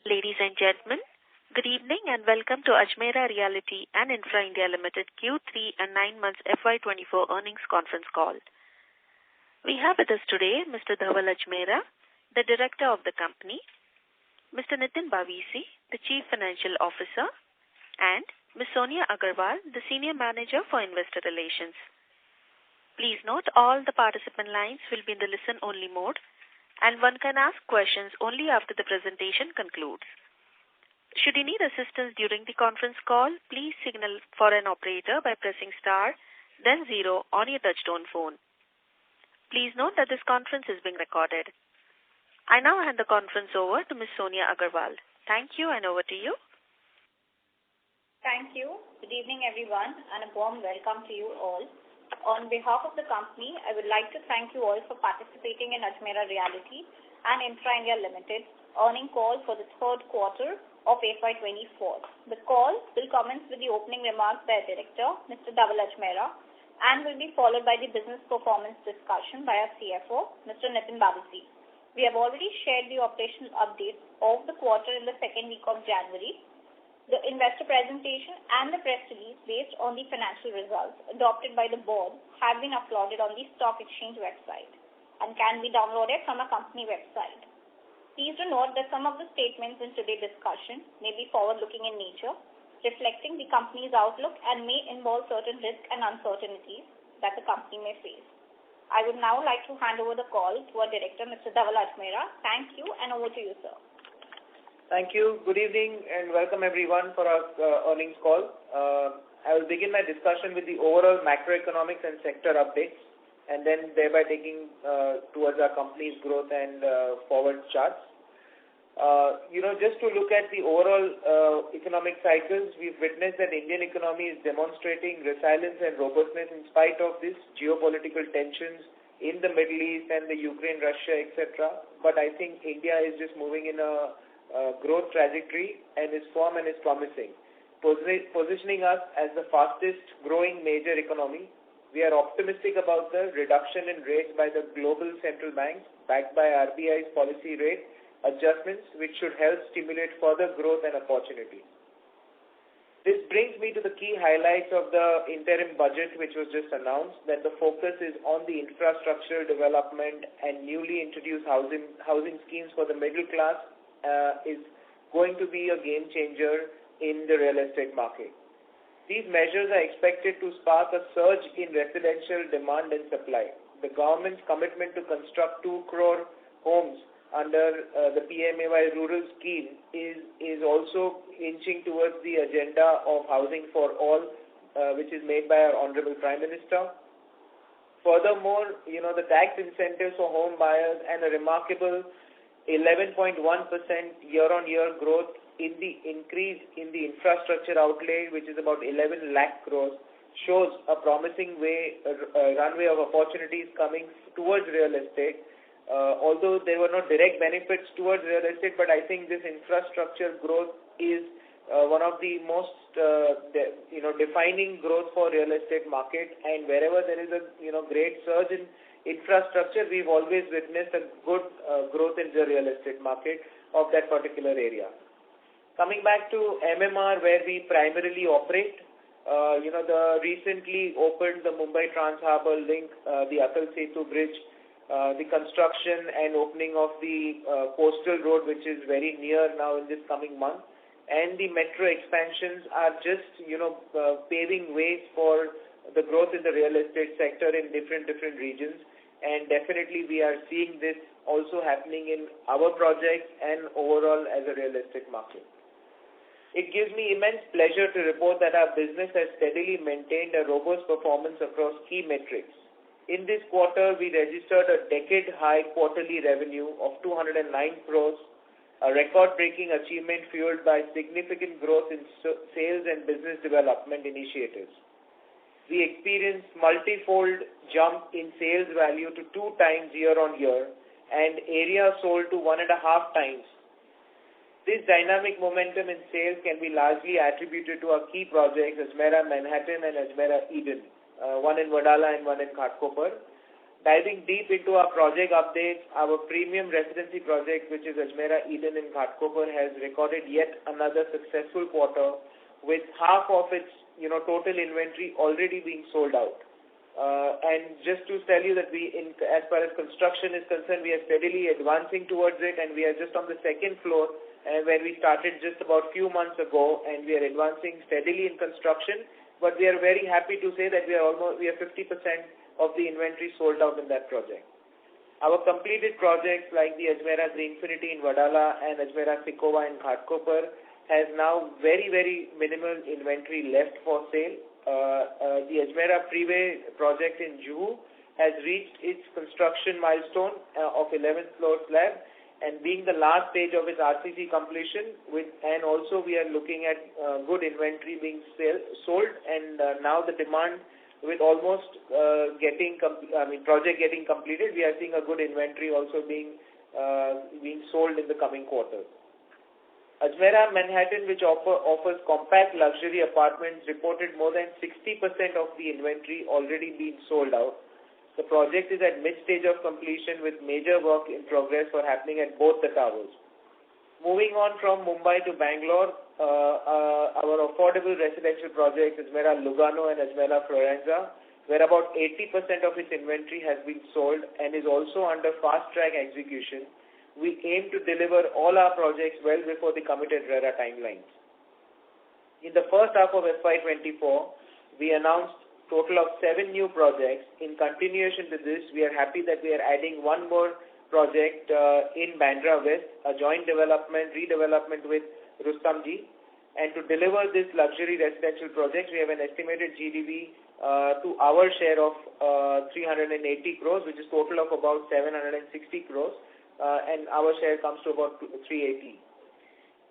Ladies and gentlemen, good evening and welcome to Ajmera Realty and Infra India Limited Q3 and 9 months FY2024 earnings conference call. We have with us today Mr. Dhaval Ajmera, the Director of the company, Mr. Nitin Bavisi, the Chief Financial Officer, and Ms. Sonia Agarwal, the Senior Manager for Investor Relations. Please note all the participant lines will be in the listen-only mode, and one can ask questions only after the presentation concludes. Should you need assistance during the conference call, please signal for an operator by pressing star, then 0 on your touchtone phone. Please note that this conference is being recorded. I now hand the conference over to Ms. Sonia Agarwal. Thank you, and over to you. Thank you. Good evening, everyone, and a warm welcome to you all. On behalf of the company, I would like to thank you all for participating in Ajmera Realty and Infra India Limited earnings call for the third quarter of FY24. The call will commence with the opening remarks by our Director, Mr. Dhaval Ajmera, and will be followed by the business performance discussion by our CFO, Mr. Nitin Bavisi. We have already shared the operational updates of the quarter in the second week of January. The investor presentation and the press release based on the financial results adopted by the board have been uploaded on the stock exchange website and can be downloaded from our company website. Please do note that some of the statements in today's discussion may be forward-looking in nature, reflecting the company's outlook and may involve certain risks and uncertainties that the company may face. I would now like to hand over the call to our Director, Mr. Dhaval Ajmera. Thank you, and over to you, sir. Thank you. Good evening and welcome everyone for our earnings call. I will begin my discussion with the overall macroeconomics and sector updates, and then thereby taking towards our company's growth and forward charts. Just to look at the overall economic cycles, we've witnessed that Indian economy is demonstrating resilience and robustness in spite of these geopolitical tensions in the Middle East and the Ukraine, Russia, etc. But I think India is just moving in a growth trajectory and is firm and is promising, positioning us as the fastest growing major economy. We are optimistic about the reduction in rates by the global central banks backed by RBI's policy rate adjustments, which should help stimulate further growth and opportunities. This brings me to the key highlights of the interim budget which was just announced, that the focus is on the infrastructure development and newly introduced housing schemes for the middle class is going to be a game changer in the real estate market. These measures are expected to spark a surge in residential demand and supply. The government's commitment to construct 2 crore homes under the PMAY rural scheme is also inching towards the agenda of housing for all, which is made by our Honorable Prime Minister. Furthermore, the tax incentives for home buyers and a remarkable 11.1% year-on-year growth in the increase in the infrastructure outlay, which is about 11 lakh crores, shows a promising runway of opportunities coming towards real estate. Although there were no direct benefits towards real estate, but I think this infrastructure growth is one of the most defining growth for real estate market. And wherever there is a great surge in infrastructure, we've always witnessed a good growth in the real estate market of that particular area. Coming back to MMR, where we primarily operate, the recently opened the Mumbai Trans Harbour Link, the Atal Setu Bridge, the construction and opening of the coastal road, which is very near now in this coming month, and the metro expansions are just paving ways for the growth in the real estate sector in different regions. And definitely we are seeing this also happening in our projects and overall as a real estate market. It gives me immense pleasure to report that our business has steadily maintained a robust performance across key metrics. In this quarter, we registered a decade-high quarterly revenue of 209 crores, a record-breaking achievement fueled by significant growth in sales and business development initiatives. We experienced multifold jump in sales value to 2 times year-on-year and area sold to 1.5 times. This dynamic momentum in sales can be largely attributed to our key projects, Ajmera Manhattan and Ajmera Eden, one in Wadala and one in Ghatkopar. Diving deep into our project updates, our premium residency project, which is Ajmera Eden in Ghatkopar, has recorded yet another successful quarter with half of its total inventory already being sold out. And just to tell you that as far as construction is concerned, we are steadily advancing towards it, and we are just on the second floor where we started just about few months ago, and we are advancing steadily in construction. But we are very happy to say that we are 50% of the inventory sold out in that project. Our completed projects like the Ajmera Greenfinity in Wadala and Ajmera Sikova in Ghatkopar has now very, very minimal inventory left for sale. The Ajmera Freeway project in Juhu has reached its construction milestone of 11th floor slab, and being the last stage of its RCC completion, and also we are looking at good inventory being sold, and now the demand with almost project getting completed, we are seeing a good inventory also being sold in the coming quarters. Ajmera Manhattan, which offers compact luxury apartments, reported more than 60% of the inventory already being sold out. The project is at mid-stage of completion with major work in progress happening at both the towers. Moving on from Mumbai to Bangalore, our affordable residential projects, Ajmera Lugano and Ajmera Florenza, where about 80% of its inventory has been sold and is also under fast-track execution. We aim to deliver all our projects well before the committed RERA timelines. In the first half of FY2024, we announced total of 7 new projects. In continuation to this, we are happy that we are adding one more project in Bandra West, a joint redevelopment with Rustamji. And to deliver this luxury residential project, we have an estimated GDV to our share of 380 crores, which is total of about 760 crores, and our share comes to about 380.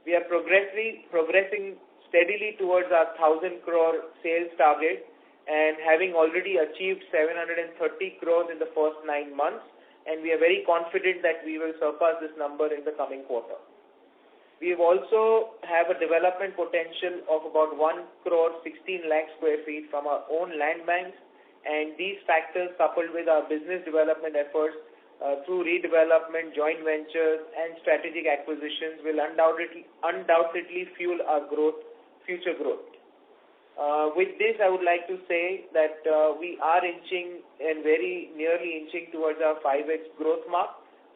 We are progressing steadily towards our 1,000 crore sales target, and having already achieved 730 crores in the first 9 months, and we are very confident that we will surpass this number in the coming quarter. We also have a development potential of about 1 crore 16 lakh square feet from our own land banks, and these factors coupled with our business development efforts through redevelopment, joint ventures and strategic acquisitions will undoubtedly fuel our future growth. With this, I would like to say that we are inching and very nearly inching towards our 5x growth mark,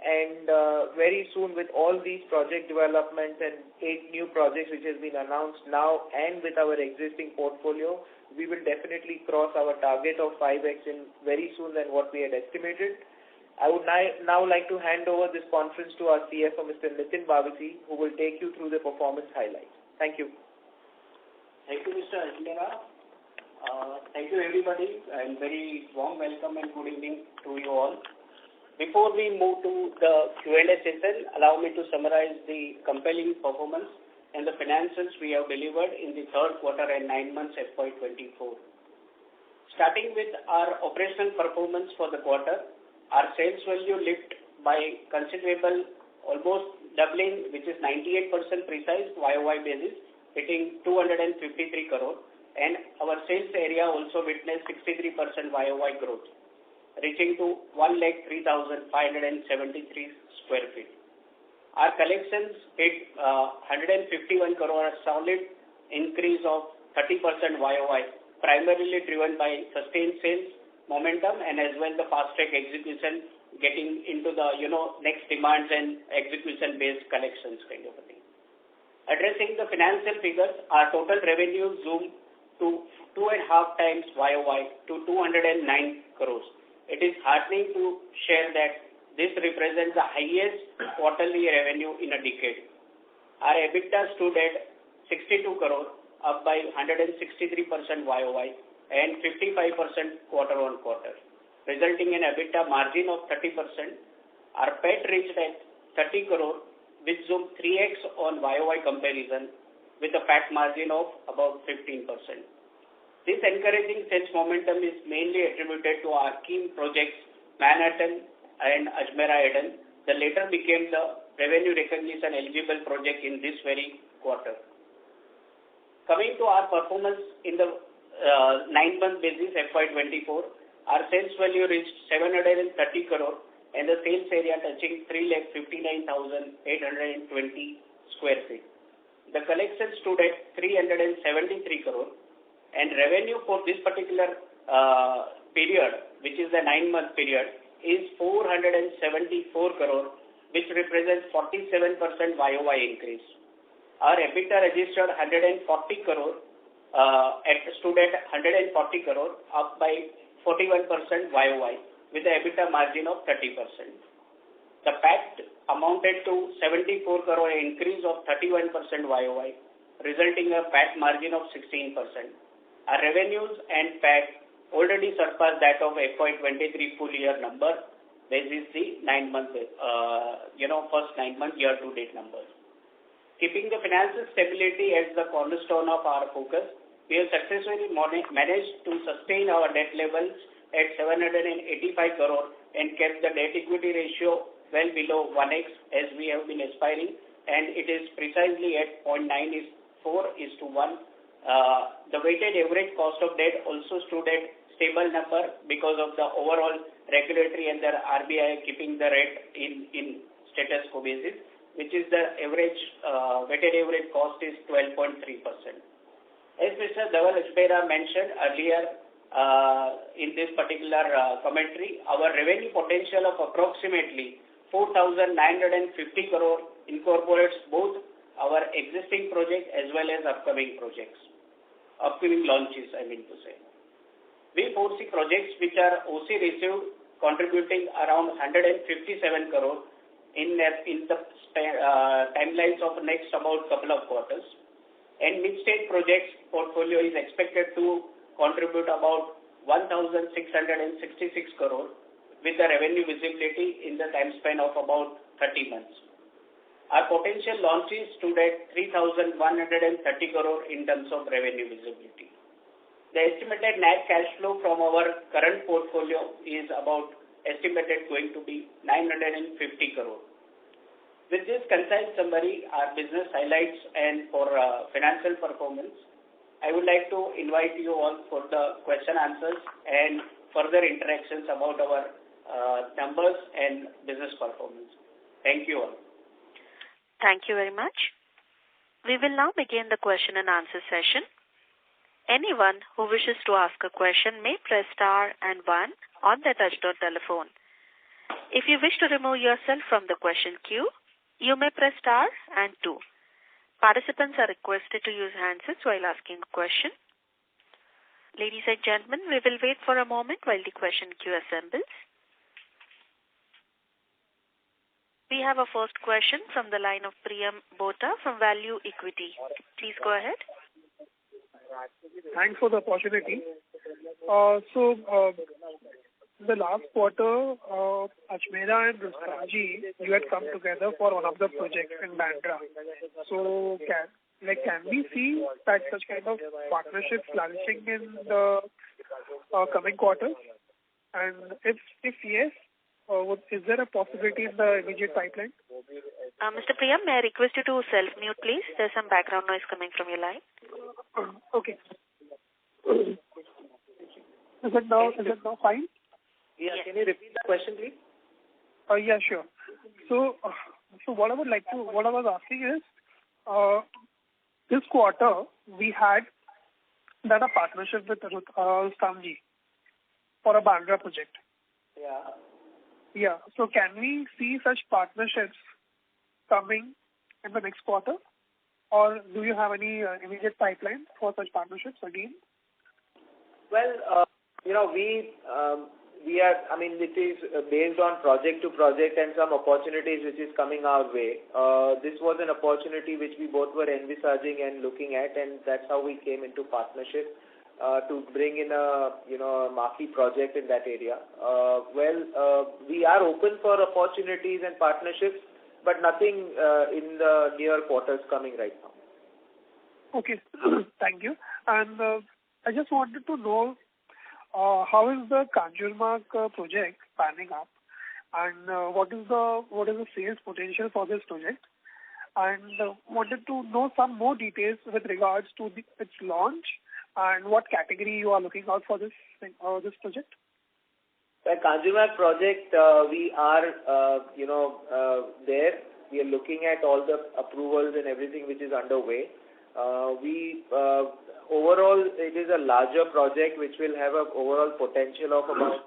and very soon with all these project developments and 8 new projects which has been announced now and with our existing portfolio, we will definitely cross our target of 5x in very soon than what we had estimated. I would now like to hand over this conference to our CFO, Mr. Nitin Bhavisi, who will take you through the performance highlights. Thank you. Thank you, Mr. Ajmera. Thank you, everybody, and very warm welcome and good evening to you all. Before we move to the Q&A session, allow me to summarize the compelling performance and the financials we have delivered in the third quarter and 9 months FY24. Starting with our operational performance for the quarter, our sales value lift by considerable, almost doubling, which is 98% precise YOY basis, hitting 253 crore, and our sales area also witnessed 63% YOY growth, reaching to 103,573 square feet. Our collections hit 151 crore, a solid increase of 30% YOY, primarily driven by sustained sales momentum and as well the fast-track execution, getting into the next demands and execution-based collections kind of a thing. Addressing the financial figures, our total revenue zoomed to 2.5 times YOY to 209 crores. It is heartening to share that this represents the highest quarterly revenue in a decade. Our EBITDA stood at 62 crore, up by 163% YOY and 55% quarter on quarter, resulting in EBITDA margin of 30%. Our PAT reached at 30 crore, which zoomed 3x on YOY comparison with a PAT margin of about 15%. This encouraging sales momentum is mainly attributed to our key projects, Manhattan and Ajmera Eden. The latter became the revenue recognition eligible project in this very quarter. Coming to our performance in the 9-month basis FY24, our sales value reached 730 crore and the sales area touching 3,59,820 square feet. The collection stood at 373 crore and revenue for this particular period, which is the 9-month period, is 474 crore, which represents 47% YOY increase. Our EBITDA registered 140 crore, stood at 140 crore, up by 41% YOY, with the EBITDA margin of 30%. The PAT amounted to 74 crore, an increase of 31% YOY, resulting in a PAT margin of 16%. Our revenues and PAT already surpassed that of FY23 full year number. This is the 9-month, first 9-month year-to-date numbers. Keeping the financial stability as the cornerstone of our focus, we have successfully managed to sustain our debt levels at 785 crore and kept the debt-equity ratio well below 1x as we have been aspiring, and it is precisely at 0.94:1. The weighted average cost of debt also stood at stable number because of the overall regulatory and the RBI keeping the rate in status quo basis, which is the average weighted average cost is 12.3%. As Mr. Dhaval Ajmera mentioned earlier in this particular commentary, our revenue potential of approximately 4,950 crore incorporates both our existing project as well as upcoming launches, I mean to say. We foresee projects which are OC received contributing around 157 crore in the timelines of next about couple of quarters. And mid-stage projects portfolio is expected to contribute about 1,666 crore with the revenue visibility in the time span of about 30 months. Our potential launches stood at 3,130 crore in terms of revenue visibility. The estimated net cash flow from our current portfolio is about estimated going to be 950 crore. With this concise summary, our business highlights and for financial performance, I would like to invite you all for the question answers and further interactions about our numbers and business performance. Thank you all. Thank you very much. We will now begin the question and answer session. Anyone who wishes to ask a question may press star and 1 on their touchtone telephone. If you wish to remove yourself from the question queue, you may press star and 2. Participants are requested to use handsets while asking a question. Ladies and gentlemen, we will wait for a moment while the question queue assembles. We have a first question from the line of Priyam Bota from Value Equity. Please go ahead. Thanks for the opportunity. The last quarter, Ajmera and Rustaji, you had come together for one of the projects in Bandra. So, can we see that such kind of partnership flourishing in the coming quarters? And if yes, is there a possibility in the immediate pipeline? Mr. Priyam, may I request you to self-mute, please? There's some background noise coming from your line. Okay. Is it now fine? Yeah, yes. Can you repeat the question, please? Yeah, sure. So what I was asking is, this quarter we had done a partnership with Rustamji for a Bandra project. Yeah. Yeah. So can we see such partnerships coming in the next quarter, or do you have any immediate pipeline for such partnerships again? Well, we are, it is based on project to project and some opportunities which is coming our way. This was an opportunity which we both were envisaging and looking at, and that's how we came into partnership to bring in a marquee project in that area. We are open for opportunities and partnerships, but nothing in the near quarters coming right now. Okay, thank you. And I just wanted to know, how is the Kanjurmarg project panning up, and what is the sales potential for this project? And wanted to know some more details with regards to its launch and what category you are looking out for this project. The Ajmera project, we are, there. We are looking at all the approvals and everything which is underway. Overall, it is a larger project which will have an overall potential of about,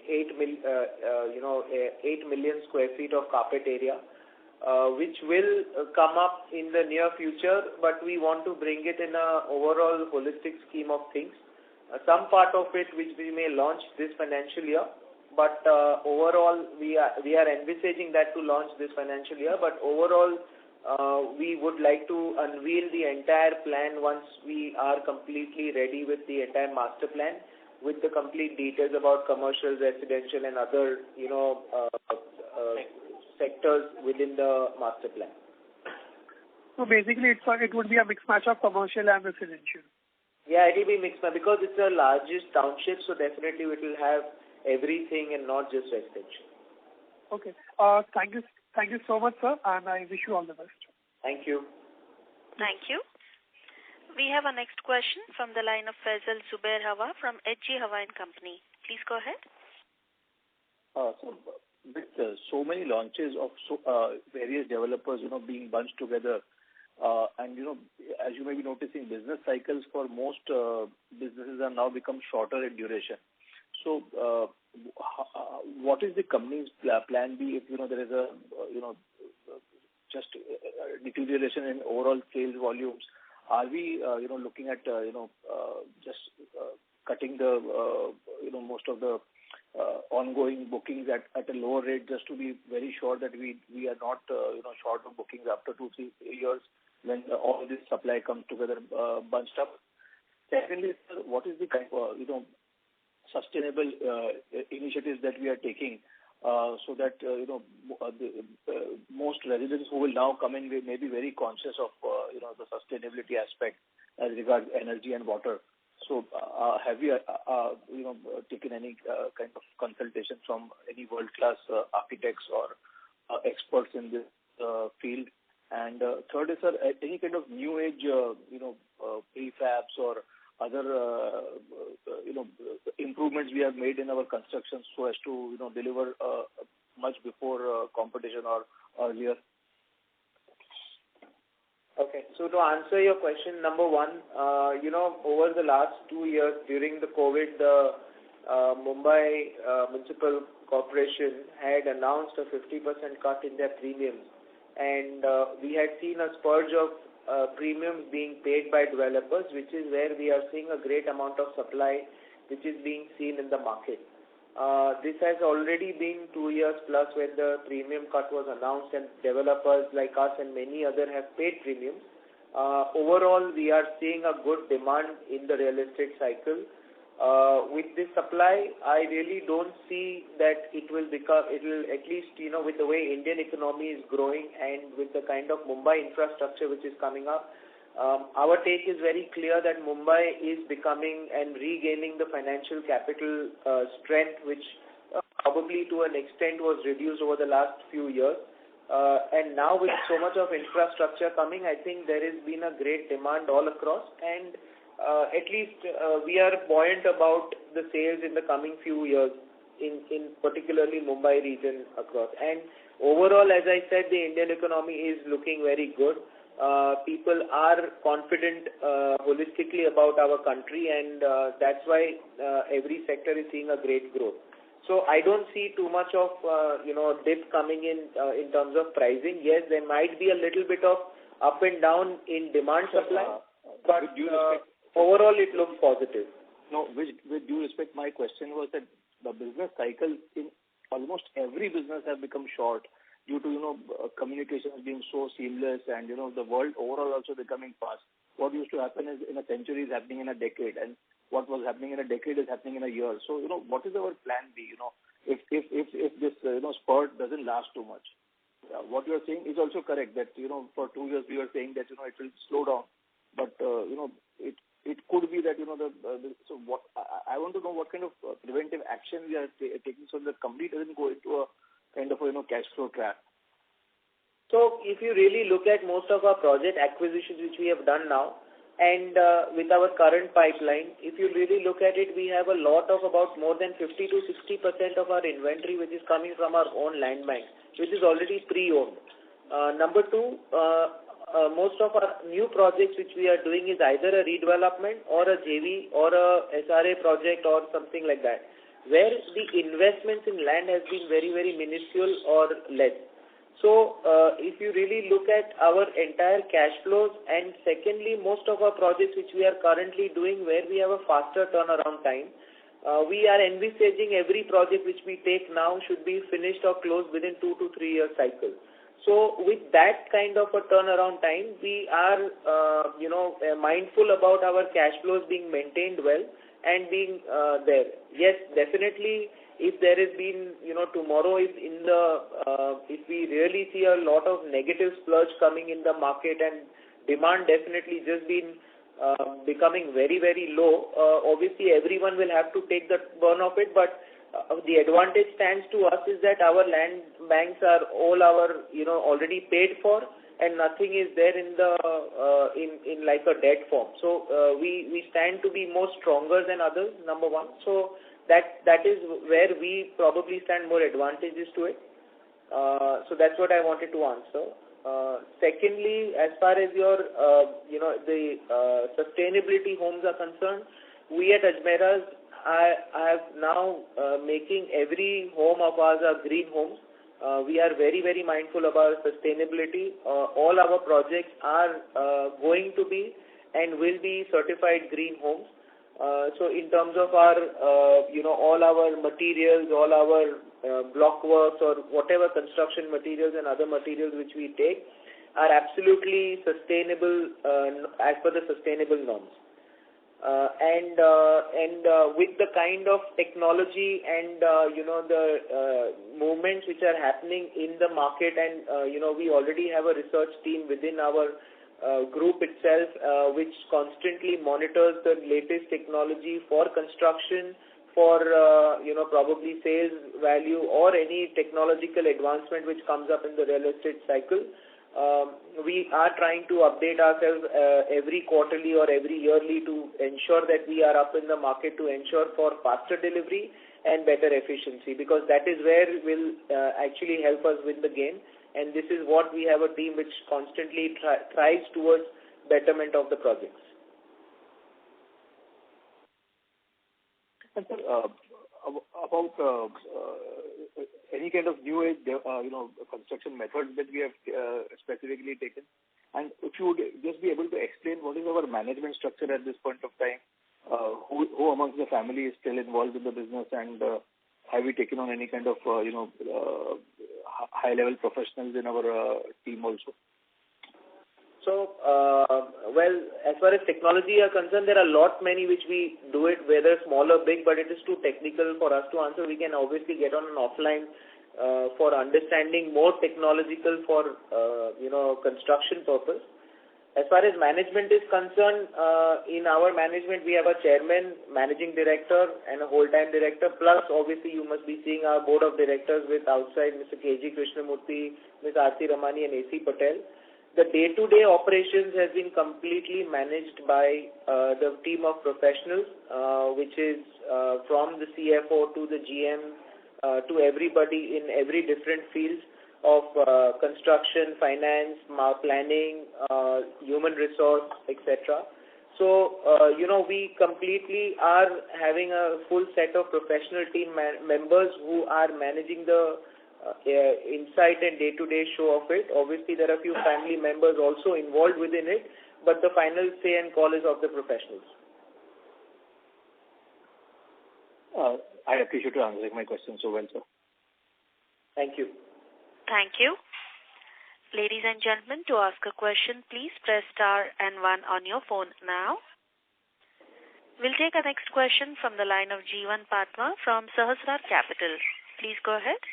8 million square feet of carpet area, which will come up in the near future, but we want to bring it in a overall holistic scheme of things. Some part of it which we may launch this financial year, but overall we are envisaging that to launch this financial year, but overall we would like to unveil the entire plan once we are completely ready with the entire master plan, with the complete details about commercial, residential and other, sectors within the master plan. So basically it would be a mixed match of commercial and residential. Yeah, it will be mixed because it's the largest township, so definitely it will have everything and not just residential. Okay. Thank you so much, sir, and I wish you all the best. Thank you. Thank you. We have our next question from the line of Faisal Zubair Hawa from HG Hawa and Company. Please go ahead. So with so many launches of various developers, being bunched together, and as you may be noticing, business cycles for most businesses are now become shorter in duration. So, what is the company's plan B if there is a just deterioration in overall sales volumes? Are we looking at just cutting the most of the ongoing bookings at a lower rate just to be very sure that we are not short of bookings after 2-3 years when all this supply comes together bunched up? Secondly, sir, what is the kind of sustainable initiatives that we are taking so that most residents who will now come in may be very conscious of the sustainability aspect as regards energy and water? So have you taken any kind of consultation from any world-class architects or experts in this field? And third is, sir, any kind of new age prefabs or other improvements we have made in our construction so as to deliver much before competition or earlier? Okay, so to answer your question, number one, over the last 2 years during the COVID, the Mumbai Municipal Corporation had announced a 50% cut in their premiums, and we had seen a spurge of premiums being paid by developers, which is where we are seeing a great amount of supply which is being seen in the market. This has already been 2 years plus when the premium cut was announced, and developers like us and many others have paid premiums. Overall, we are seeing a good demand in the real estate cycle. With this supply, I really don't see that it will at least, with the way Indian economy is growing and with the kind of Mumbai infrastructure which is coming up, our take is very clear that Mumbai is becoming and regaining the financial capital strength, which probably to an extent was reduced over the last few years. And now with so much of infrastructure coming, I think there has been a great demand all across, and at least we are buoyant about the sales in the coming few years in particularly Mumbai region across. And overall, as I said, the Indian economy is looking very good. People are confident holistically about our country, and that's why every sector is seeing a great growth. So I don't see too much of dip coming in terms of pricing. Yes, there might be a little bit of up and down in demand supply, but overall it looks positive. No, with due respect, my question was that the business cycle in almost every business has become short due to communications being so seamless and the world overall also becoming fast. What used to happen is in a century is happening in a decade, and what was happening in a decade is happening in a year. So what is our plan B? If this spurt doesn't last too much, what you are saying is also correct that for 2 years we were saying that it will slow down, but it could be that so what I want to know what kind of preventive action we are taking so that the company doesn't go into a kind of cash flow trap. So if you really look at most of our project acquisitions which we have done now, And with our current pipeline, if you really look at it, we have a lot of about more than 50 to 60% of our inventory which is coming from our own land bank, which is already pre-owned. Number two, most of our new projects which we are doing is either a redevelopment or a JV or a SRA project or something like that, where the investments in land has been very, very minuscule or less. So, if you really look at our entire cash flows, and secondly, most of our projects which we are currently doing where we have a faster turnaround time, we are envisaging every project which we take now should be finished or closed within 2 to 3 year cycle. So, with that kind of a turnaround time, we are, mindful about our cash flows being maintained well and being there. Yes, definitely. If there has been, tomorrow if we really see a lot of negative splurge coming in the market and demand definitely just been becoming very, very low, obviously everyone will have to take the burn of it, but the advantage stands to us is that our land banks are all already paid for, and nothing is there in the in like a debt form. So we stand to be more stronger than others, number one. So that is where we probably stand more advantages to it. So that's what I wanted to answer. Secondly, as far as your the sustainability homes are concerned, we at Ajmera's I have now making every home of ours are green homes. We are very, very mindful about sustainability. All our projects are going to be and will be certified green homes. So in terms of our, all our materials, all our block works or whatever construction materials and other materials which we take are absolutely sustainable as per the sustainable norms. And with the kind of technology and the movements which are happening in the market, and we already have a research team within our group itself which constantly monitors the latest technology for construction, for probably sales value or any technological advancement which comes up in the real estate cycle. We are trying to update ourselves every quarterly or every yearly to ensure that we are up in the market, to ensure for faster delivery and better efficiency, because that is where will actually help us win the game. And this is what we have a team which constantly tries towards betterment of the projects. And about any kind of new age, construction methods that we have specifically taken, and if you would just be able to explain what is our management structure at this point of time, who amongst the family is still involved in the business, and have we taken on any kind of high-level professionals in our team also? So, as far as technology are concerned, there are many which we do it, whether small or big, but it is too technical for us to answer. We can obviously get on an offline for understanding more technological for, construction purpose. As far as management is concerned, in our management, we have a chairman, managing director, and a whole-time director. Plus, obviously, you must be seeing our board of directors with outside Mr. K.G. Krishnamurthy, Ms. Aarti Ramani, and A.C. Patel. The day-to-day operations has been completely managed by the team of professionals, which is from the CFO to the GM to everybody in every different fields of construction, finance, planning, human resource, etc. So, we completely are having a full set of professional team members who are managing the insight and day-to-day show of it. Obviously, there are a few family members also involved within it, but the final say and call is of the professionals. I appreciate you answering my question so well, sir. Thank you. Thank you. Ladies and gentlemen, to ask a question, please press star and 1 on your phone now. We'll take our next question from the line of Jeevan Patwa from Sahasrar Capital. Please go ahead.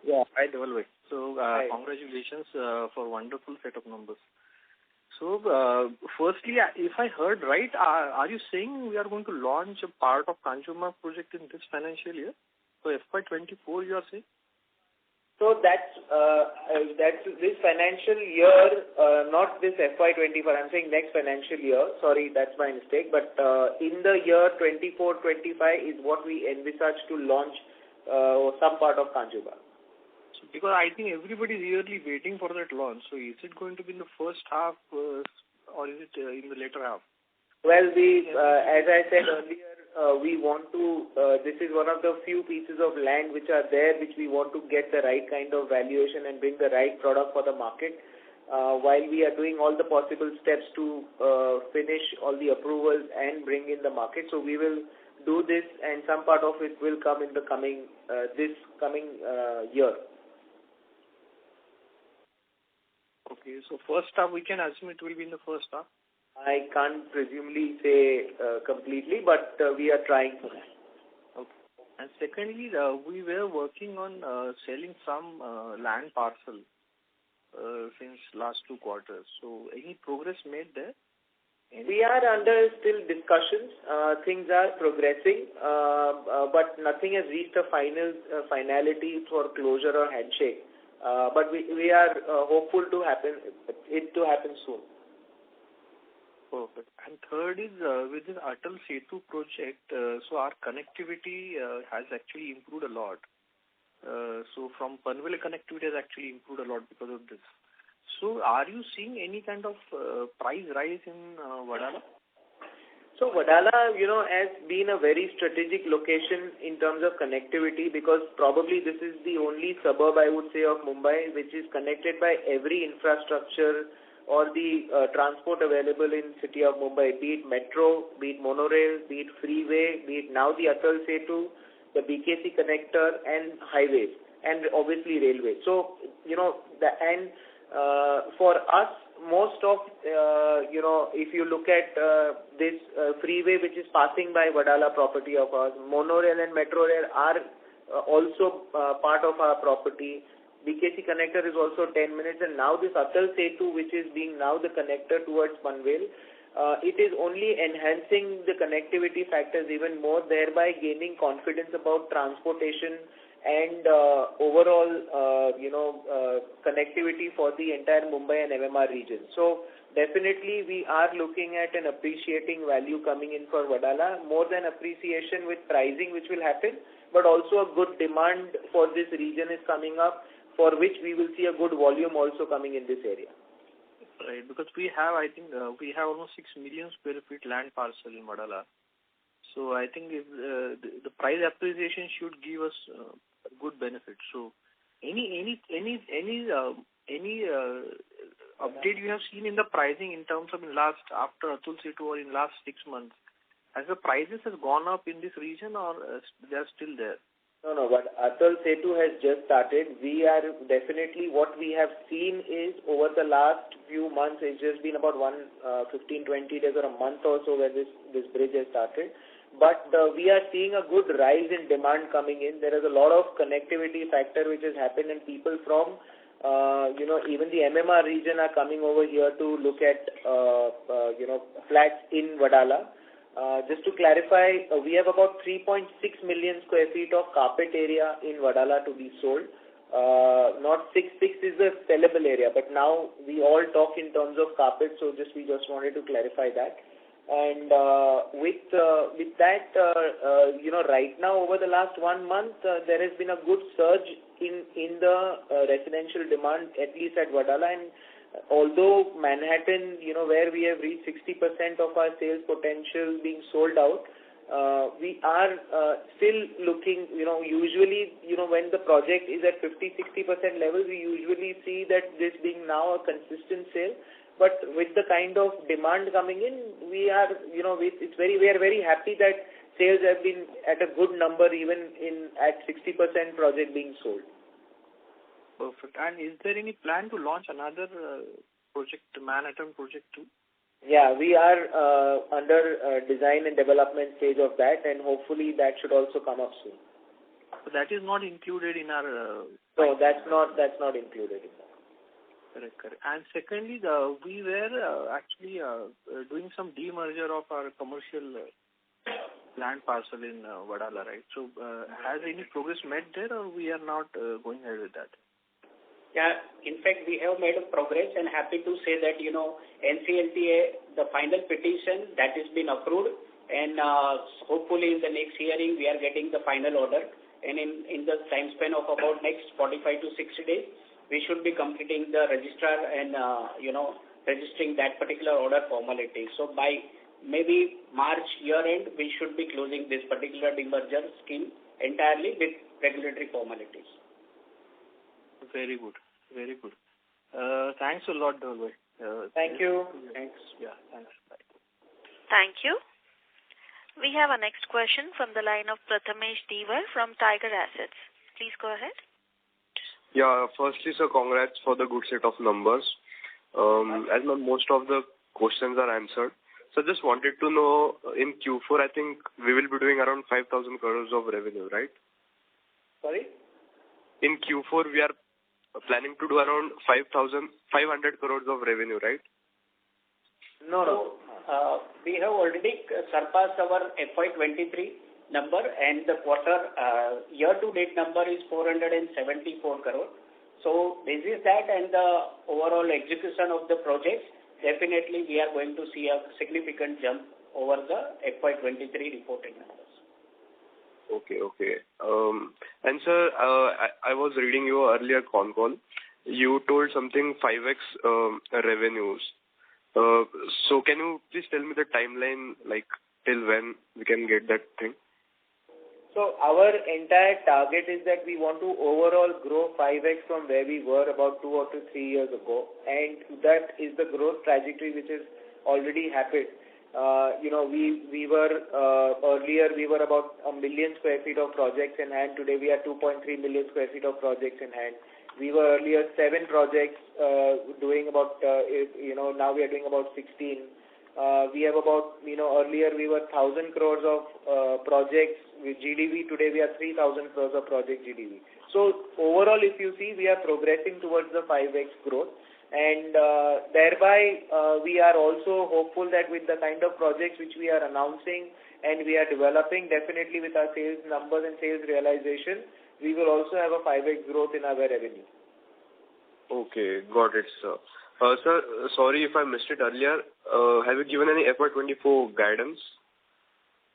Yeah, hi, Deval. So, congratulations for wonderful set of numbers. So, firstly, if I heard right, are you saying we are going to launch a part of Kanjurmarg project in this financial year? So, FY24, you are saying? So that's this financial year, not this FY24. I'm saying next financial year. Sorry, that's my mistake. But in the year 24-25 is what we envisage to launch some part of Kanjurmarg. So because I think everybody is eagerly waiting for that launch. So is it going to be in the first half or is it in the later half? Well, as I said earlier, we want to, this is one of the few pieces of land which are there, which we want to get the right kind of valuation and bring the right product for the market. While we are doing all the possible steps to finish all the approvals and bring in the market. So we will do this, and some part of it will come in the coming, this coming year. Okay, so first half, we can assume it will be in the first half? I can't presumably say completely, but we are trying for that. Okay. And secondly, we were working on selling some land parcel since last 2 quarters. So any progress made there? We are under still discussions. Things are progressing, but nothing has reached a finality for closure or handshake. But we are hopeful to happen soon. Perfect. And third is with this Atal Setu project, so our connectivity has actually improved a lot. So from Panvel connectivity has actually improved a lot because of this. So are you seeing any kind of price rise in Wadala? So Wadala, has been a very strategic location in terms of connectivity, because probably this is the only suburb, I would say, of Mumbai which is connected by every infrastructure or the transport available in city of Mumbai, be it metro, be it monorail, be it freeway, be it now the Atal Setu, the BKC connector, and highways, and obviously railways. So, for us, most of, if you look at this freeway which is passing by Wadala property of ours, monorail and metro rail are also part of our property. BKC connector is also 10 minutes, and now this Atal Setu, which is being now the connector towards Panvel, it is only enhancing the connectivity factors even more, thereby gaining confidence about transportation and overall, connectivity for the entire Mumbai and MMR region. So definitely we are looking at an appreciating value coming in for Wadala, more than appreciation with pricing which will happen, but also a good demand for this region is coming up, for which we will see a good volume also coming in this area. Right, because we have, I think, we have almost 6 million square feet land parcel in Wadala. So I think if, the price appreciation should give us good benefit. So any update you have seen in the pricing in terms of after Atul Setu or in last 6 months? Has the prices has gone up in this region, or they are still there? No, but Atal Setu has just started. We are definitely, what we have seen is over the last few months, it's just been about 15-20 days or a month or so where this bridge has started. But we are seeing a good rise in demand coming in. There is a lot of connectivity factor which has happened, and people from, even the MMR region are coming over here to look at, flats in Wadala. Just to clarify, we have about 3.6 million square feet of carpet area in Wadala to be sold. Not 6 is the sellable area, but now we all talk in terms of carpet, so we just wanted to clarify that. And with that, right now over the last 1 month, there has been a good surge in the residential demand, at least at Wadala. And although Manhattan, where we have reached 60% of our sales potential being sold out, we are still looking, usually, when the project is at 50-60% level, we usually see that this being now a consistent sale. But with the kind of demand coming in, we are, we are very happy that sales have been at a good number, even at 60% project being sold. Perfect. And is there any plan to launch another project, Manhattan project too? Yeah, we are under design and development stage of that, and hopefully that should also come up soon. So that is not included in our... No, that's not included in that. Correct. And secondly, we were actually doing some demerger of our commercial land parcel in Wadala, right? So has any progress made there, or we are not going ahead with that? Yeah, in fact, we have made a progress and happy to say that, NCLT, the final petition that has been approved, and hopefully in the next hearing we are getting the final order, and in the time span of about next 45 to 60 days, we should be completing the registrar and, registering that particular order formality. So by maybe March year end, we should be closing this particular demerger scheme entirely with regulatory formalities. Very good. Very good. Thanks a lot, Dhaval. Thank you. Thanks. Yeah, thanks. Bye. Thank you. We have our next question from the line of Prathamesh Devar from Tiger Assets. Please go ahead. Yeah, firstly, sir, congrats for the good set of numbers. As most of the questions are answered. So just wanted to know, in Q4, I think we will be doing around 5,000 crores of revenue, right? Sorry? In Q4, we are planning to do around 500 crores of revenue, right? No. We have already surpassed our FY23 number, and the quarter year-to-date number is 474 crore. So this is that, and the overall execution of the projects, definitely we are going to see a significant jump over the FY23 reported numbers. Okay. And sir, I was reading your earlier Concall. You told something 5x revenues. So can you please tell me the timeline, like till when we can get that thing? So our entire target is that we want to overall grow 5x from where we were about 2 or 3 years ago, and that is the growth trajectory which has already happened. We were earlier we were about 1 million square feet of projects in hand. Today we are 2.3 million square feet of projects in hand. We were earlier 7 projects doing about now we are doing about 16. We have about earlier we were 1,000 crores of projects with GDV. Today we are 3,000 crores of project GDV. So overall, if you see, we are progressing towards the 5x growth. And thereby, we are also hopeful that with the kind of projects which we are announcing and we are developing, definitely with our sales numbers and sales realization, we will also have a 5x growth in our revenue. Okay, got it, sir. Sir, sorry if I missed it earlier. Have you given any FY24 guidance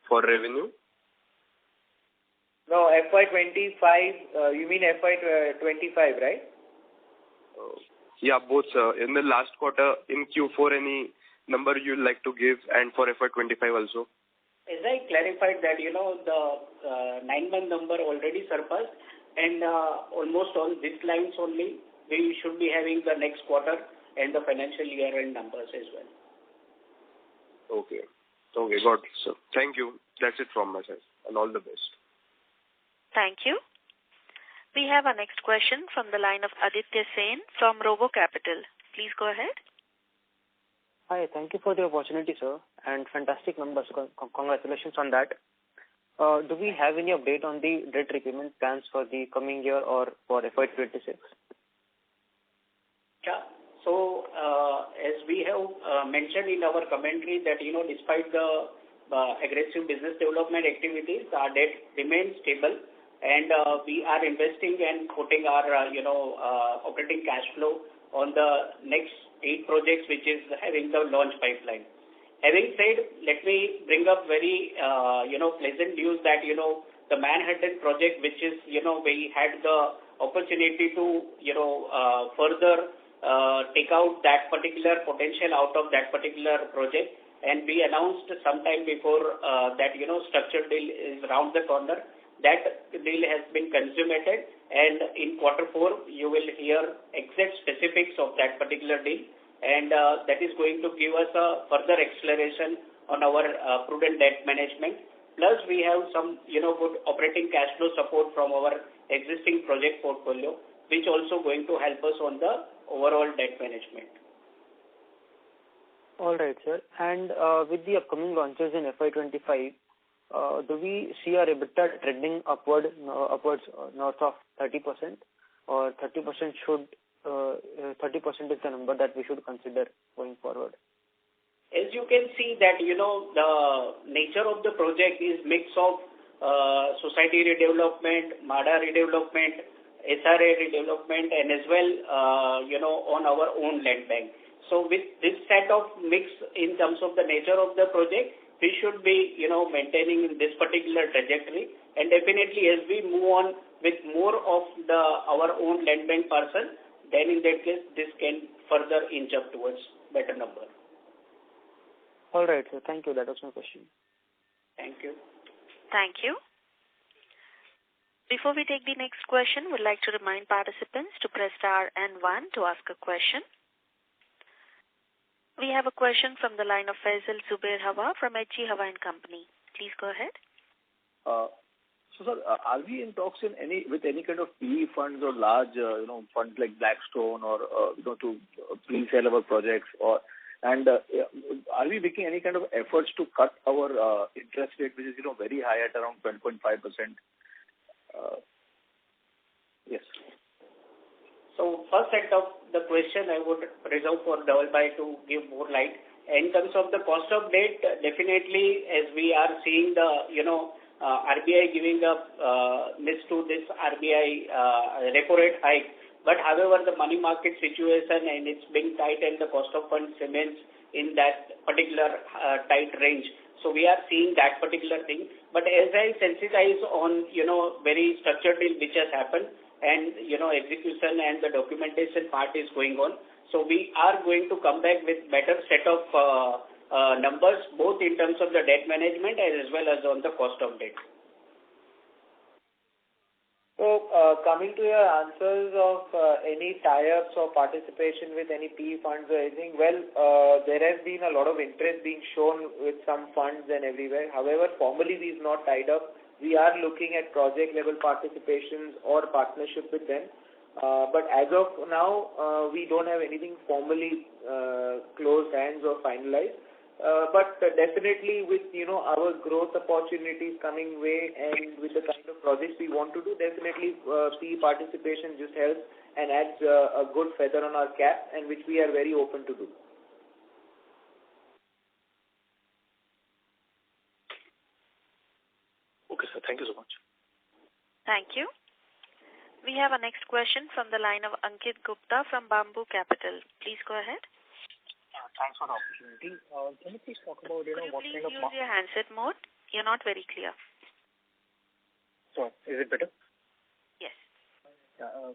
for revenue? No, FY25, you mean FY25, right? Yeah, both, sir. In the last quarter, in Q4, any number you'd like to give, and for FY25 also? As I clarified that, the 9-month number already surpassed, and almost on these lines only, we should be having the next quarter and the financial year-end numbers as well. Okay, got it, sir. Thank you. That's it from my side, and all the best. Thank you. We have our next question from the line of Aditya Sen from Robo Capital. Please go ahead. Hi, thank you for the opportunity, sir, and fantastic numbers. Congratulations on that. Do we have any update on the debt repayment plans for the coming year or for FY26? Yeah. So, as we have mentioned in our commentary that, despite the aggressive business development activities, our debt remains stable, and we are investing and putting our, operating cash flow on the next 8 projects, which is having the launch pipeline. Having said, let me bring up very, pleasant news that, the Manhattan project, which is, we had the opportunity to, further take out that particular potential out of that particular project, and we announced sometime before that, structured deal is around the corner. That deal has been consummated, and in Q4, you will hear exact specifics of that particular deal, and that is going to give us a further acceleration on our prudent debt management. Plus, we have some, good operating cash flow support from our existing project portfolio, which also going to help us on the overall debt management. All right, sir. And with the upcoming launches in FY25, do we see our EBITDA trending upwards north of 30%, or 30% should 30% is the number that we should consider going forward? As you can see that, the nature of the project is mix of society redevelopment, MADA redevelopment, SRA redevelopment, and as well, on our own land bank. So with this set of mix in terms of the nature of the project, we should be, maintaining in this particular trajectory. And definitely as we move on with more of our own land bank parcel, then in that case, this can further inch up towards better number. All right, sir. Thank you. That was my question. Thank you. Thank you. Before we take the next question, we'd like to remind participants to press star and 1 to ask a question. We have a question from the line of Faisal Zubair Hawa from HG Hawa and Company. Please go ahead. So, sir, are we in talks with any kind of PE funds or large, funds like Blackstone or, to pre-sell our projects? And are we making any kind of efforts to cut our interest rate, which is, very high at around 12.5%? Yes. So first set of the question I would reserve for Dhaval Bhai to give more light. In terms of the cost of debt, definitely as we are seeing the, RBI giving a miss to this RBI repo rate hike. But however, the money market situation and it's being tight and the cost of funds remains in that particular tight range. So we are seeing that particular thing. But as I sensitize on, very structured deal which has happened and, execution and the documentation part is going on. So we are going to come back with better set of numbers, both in terms of the debt management as well as on the cost of debt. So, coming to your answers of any tie-ups or participation with any PE funds or anything, well, there has been a lot of interest being shown with some funds and everywhere. However, formally we've not tied up. We are looking at project-level participations or partnership with them. But as of now, we don't have anything formally closed hands or finalized. But definitely with, our growth opportunities coming way and with the kind of projects we want to do, definitely PE participation just helps and adds a good feather on our cap, and which we are very open to do. Okay, sir. Thank you so much. Thank you. We have a next question from the line of Ankit Gupta from Bamboo Capital. Please go ahead. Thanks for the opportunity. Can you please talk about, Could you what please kind of... use your handset mode? You're not very clear. So, is it better? Yes.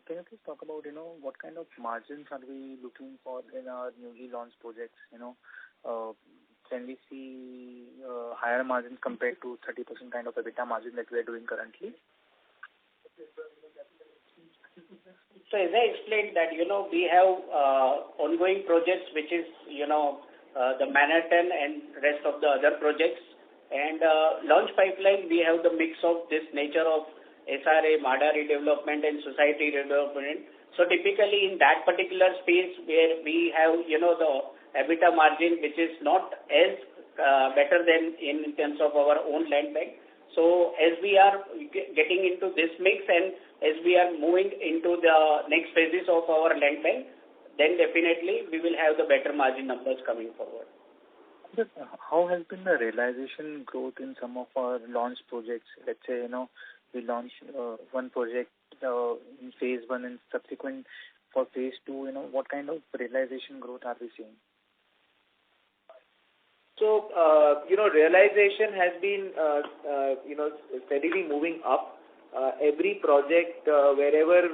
Can you please talk about, what kind of margins are we looking for in our newly launched projects? Can we see higher margins compared to 30% kind of EBITDA margin that we are doing currently? So as I explained that, we have ongoing projects which is, the Manhattan and rest of the other projects. And launch pipeline, we have the mix of this nature of SRA, MHADA redevelopment and society redevelopment. So typically in that particular space where we have, the EBITDA margin which is not as better than in terms of our own land bank. So as we are getting into this mix and as we are moving into the next phases of our land bank, then definitely we will have the better margin numbers coming forward. How has been the realization growth in some of our launch projects? Let's say, we launch one project in phase 1 and subsequent for phase 2, what kind of realization growth are we seeing? So, realization has been, steadily moving up. Every project, wherever,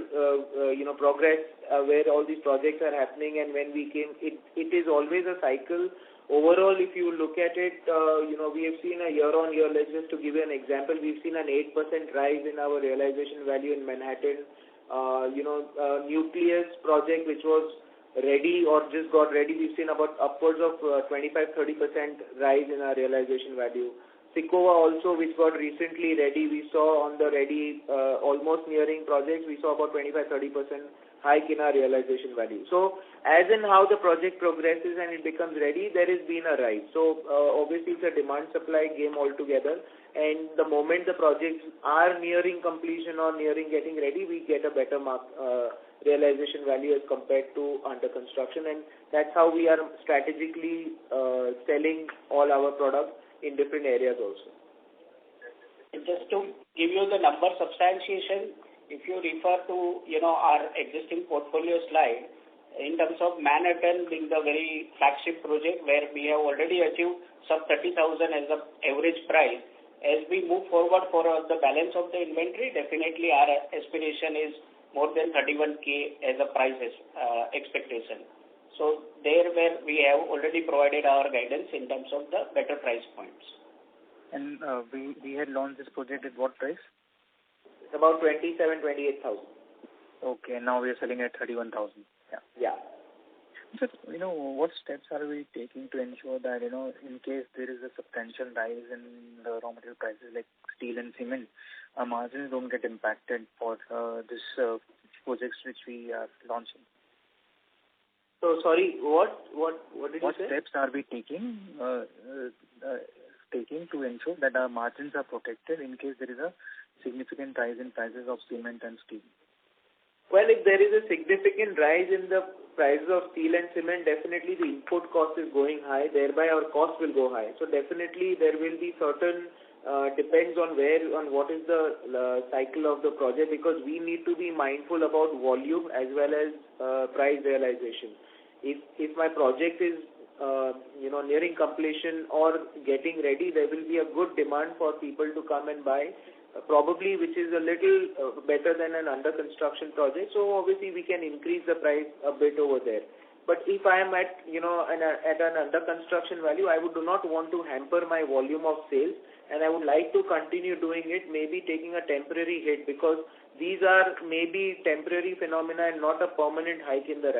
progress, where all these projects are happening and when we came, it is always a cycle. Overall, if you look at it, we have seen a year-on-year, let's just to give you an example, we've seen an 8% rise in our realization value in Manhattan. Nucleus project, which was ready or just got ready, we've seen about upwards of 25-30% rise in our realization value. Sikova also, which got recently ready, we saw on the ready, almost nearing projects, we saw about 25-30% hike in our realization value. So, as in how the project progresses and it becomes ready, there has been a rise. So, obviously it's a demand-supply game altogether, and the moment the projects are nearing completion or nearing getting ready, we get a better realization value as compared to under construction, and that's how we are strategically selling all our products in different areas also. And just to give you the number substantiation, if you refer to, our existing portfolio slide, in terms of Manhattan being the very flagship project where we have already achieved sub 30,000 as the average price. As we move forward for the balance of the inventory, definitely our aspiration is more than 31K as a price expectation. So there where we have already provided our guidance in terms of the better price points. And we had launched this project at what price? It's about 28,000. Okay, now we are selling at 31,000. Yeah. So, what steps are we taking to ensure that, in case there is a substantial rise in the raw material prices like steel and cement, our margins don't get impacted for this projects which we are launching? So, sorry, what did you say? What steps are we taking to ensure that our margins are protected in case there is a significant rise in prices of cement and steel? Well, if there is a significant rise in the prices of steel and cement, definitely the input cost is going high, thereby our cost will go high. So definitely there will be certain, depends on what is the cycle of the project, because we need to be mindful about volume as well as price realization. If my project is nearing completion or getting ready, there will be a good demand for people to come and buy, probably which is a little better than an under construction project. So obviously we can increase the price a bit over there. But if I am at an under construction value, I do not want to hamper my volume of sales, and I would like to continue doing it, maybe taking a temporary hit, because these are maybe temporary phenomena and not a permanent hike in the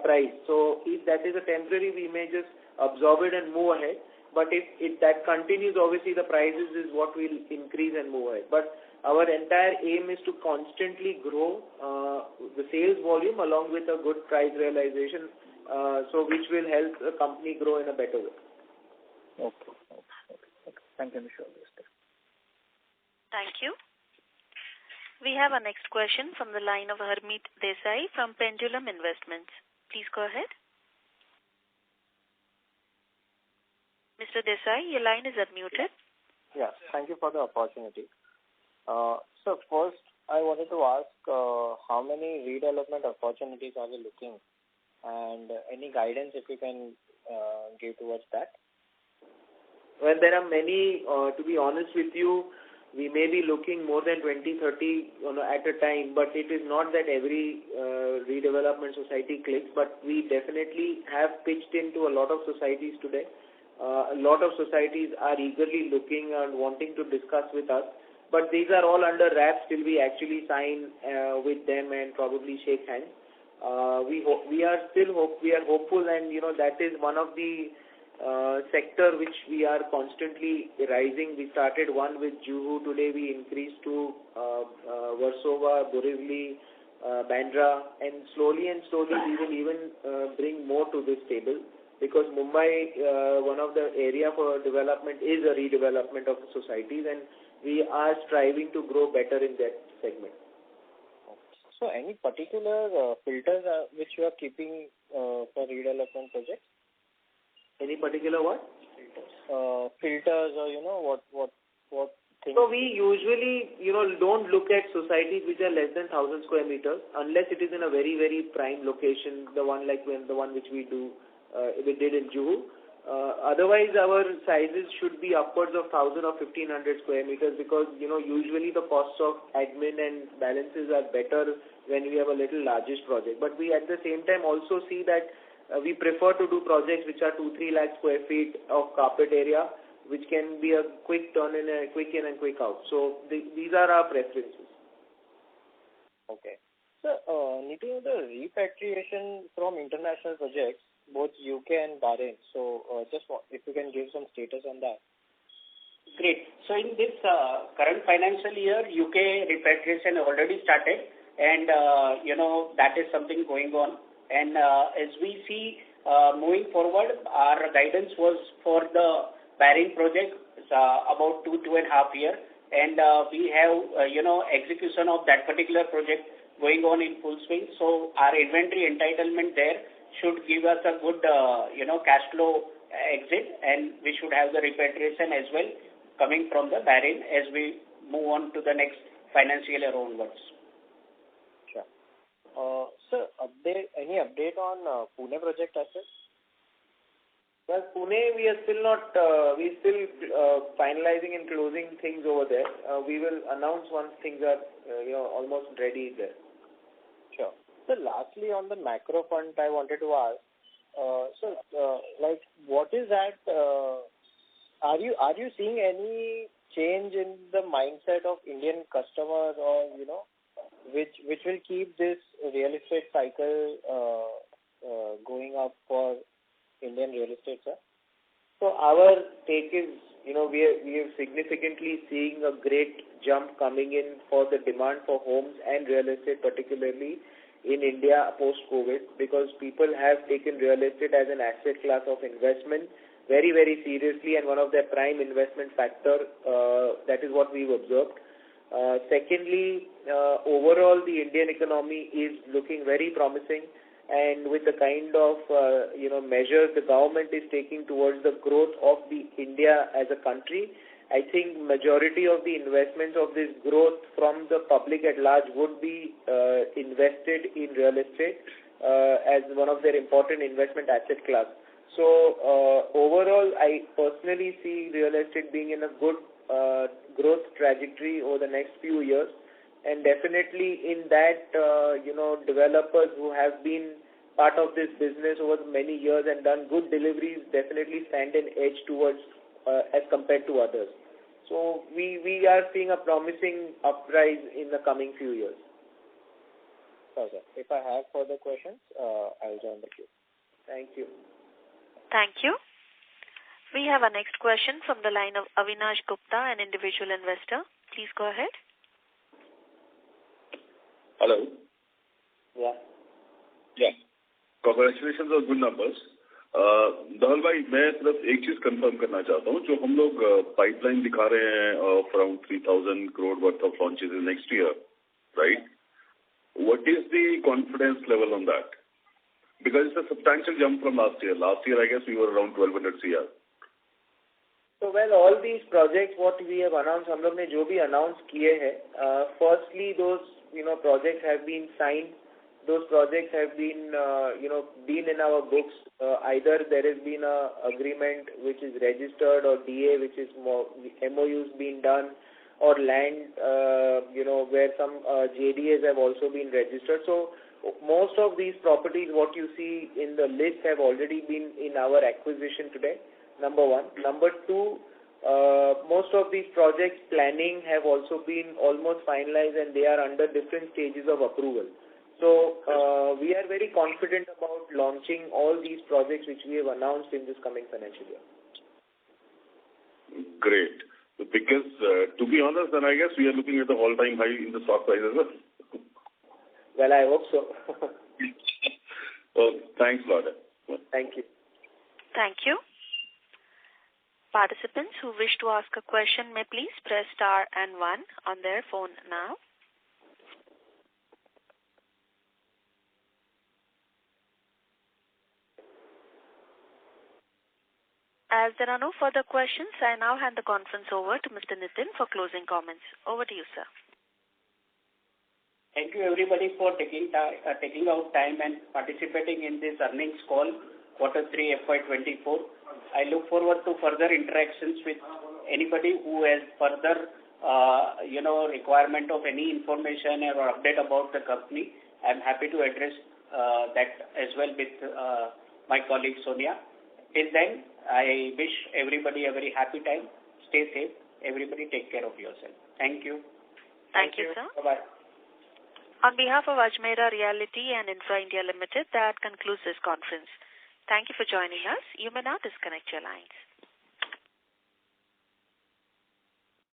price. So if that is a temporary, we may just absorb it and move ahead. But if that continues, obviously the prices is what will increase and move ahead. But our entire aim is to constantly grow the sales volume along with a good price realization, so which will help the company grow in a better way. Okay. Thank you, Mr. Thank you. We have our next question from the line of Harmeet Desai from Pendulum Investments. Please go ahead. Mr. Desai, your line is unmuted. Yeah, thank you for the opportunity. So first, I wanted to ask how many redevelopment opportunities are we looking, and any guidance if you can give towards that? Well, there are many, to be honest with you, we may be looking more than 20, 30 at a time, but it is not that every redevelopment society clicks, but we definitely have pitched into a lot of societies today. A lot of societies are eagerly looking and wanting to discuss with us, but these are all under wraps till we actually sign with them and probably shake hands. We are hopeful, and that is one of the sector which we are constantly rising. We started one with Juhu. Today we increased to Versova, Borivali, Bandra, and slowly we will even bring more to this table, because Mumbai, one of the area for development is a redevelopment of societies, and we are striving to grow better in that segment. So any particular filters which you are keeping for redevelopment projects? Any particular what? Filters or what things? So we usually, don't look at societies which are less than 1,000 square meters unless it is in a very, very prime location, the one which we did in Juhu. Otherwise, our sizes should be upwards of 1,000 or 1,500 square meters, because, usually the costs of admin and balances are better when we have a little largest project. But we at the same time also see that we prefer to do projects which are 2-3 lakh square feet of carpet area, which can be a quick turn in and quick in and quick out. So these are our preferences. Okay. So, Nitin, the repatriation from international projects, both UK and Bahrain. So, if you can give some status on that. Great. So in this current financial year, UK repatriation already started, and that is something going on. And as we see moving forward, our guidance was for the Bahrain project about 2.5 years, and we have execution of that particular project going on in full swing. So our inventory entitlement there should give us a good cash flow exit, and we should have the repatriation as well coming from the Bahrain as we move on to the next financial year onwards. Sir, any update on Pune project assets? Well, Pune, we are still not, finalizing and closing things over there. We will announce once things are, almost ready there. Sure. So lastly, on the macro front, I wanted to ask, what is that, are you seeing any change in the mindset of Indian customers or, which will keep this real estate cycle going up for Indian real estate, sir? So our take is, we are significantly seeing a great jump coming in for the demand for homes and real estate, particularly in India post-COVID, because people have taken real estate as an asset class of investment very, very seriously, and one of their prime investment factor. That is what we've observed. Secondly, overall, the Indian economy is looking very promising. And with the kind of measures the government is taking towards the growth of the India as a country, I think majority of the investments of this growth from the public at large would be invested in real estate as one of their important investment asset class. So overall, I personally see real estate being in a good growth trajectory over the next few years. And definitely in that, developers who have been part of this business over many years and done good deliveries definitely stand an edge towards as compared to others. So we are seeing a promising uprise in the coming few years. Okay. If I have further questions, I'll join the queue. Thank you. Thank you. We have our next question from the line of Avinash Gupta, an individual investor. Please go ahead. Hello. Yeah. Congratulations on good numbers. धवल भाई, मैं सिर्फ एक चीज confirm करना चाहता हूँ, जो हम लोग पाइपलाइन दिखा रहे हैं of around 3,000 crore worth of launches in next year, right? What is the confidence level on that? Because it's a substantial jump from last year. Last year, I guess we were around 1,200 crore. So well, all these projects what we have announced, हम लोग ने जो भी announce किए हैं, firstly those projects have been signed. Those projects have been been in our books. Either there has been a agreement which is registered, or DA which is MOUs been done, or land where some JDAs have also been registered. So most of these properties what you see in the list have already been in our acquisition today. Number one. Number two, most of these projects planning have also been almost finalized and they are under different stages of approval. So we are very confident about launching all these projects which we have announced in this coming financial year. Great. Because to be honest, then I guess we are looking at the all-time high in the stock price as well. Well, I hope so. Well, thanks a lot. Thank you. Thank you. Participants who wish to ask a question may please press star and 1 on their phone now. As there are no further questions, I now hand the conference over to Mr. Nitin for closing comments. Over to you, sir. Thank you everybody for taking out time and participating in this earnings call, Q3 FY24. I look forward to further interactions with anybody who has further, requirement of any information or update about the company. I'm happy to address that as well with my colleague Sonia. Till then, I wish everybody a very happy time. Stay safe. Everybody take care of yourself. Thank you. Thank you, sir. Bye-bye. On behalf of Ajmera Realty and Infra India Limited, that concludes this conference. Thank you for joining us. You may now disconnect your lines.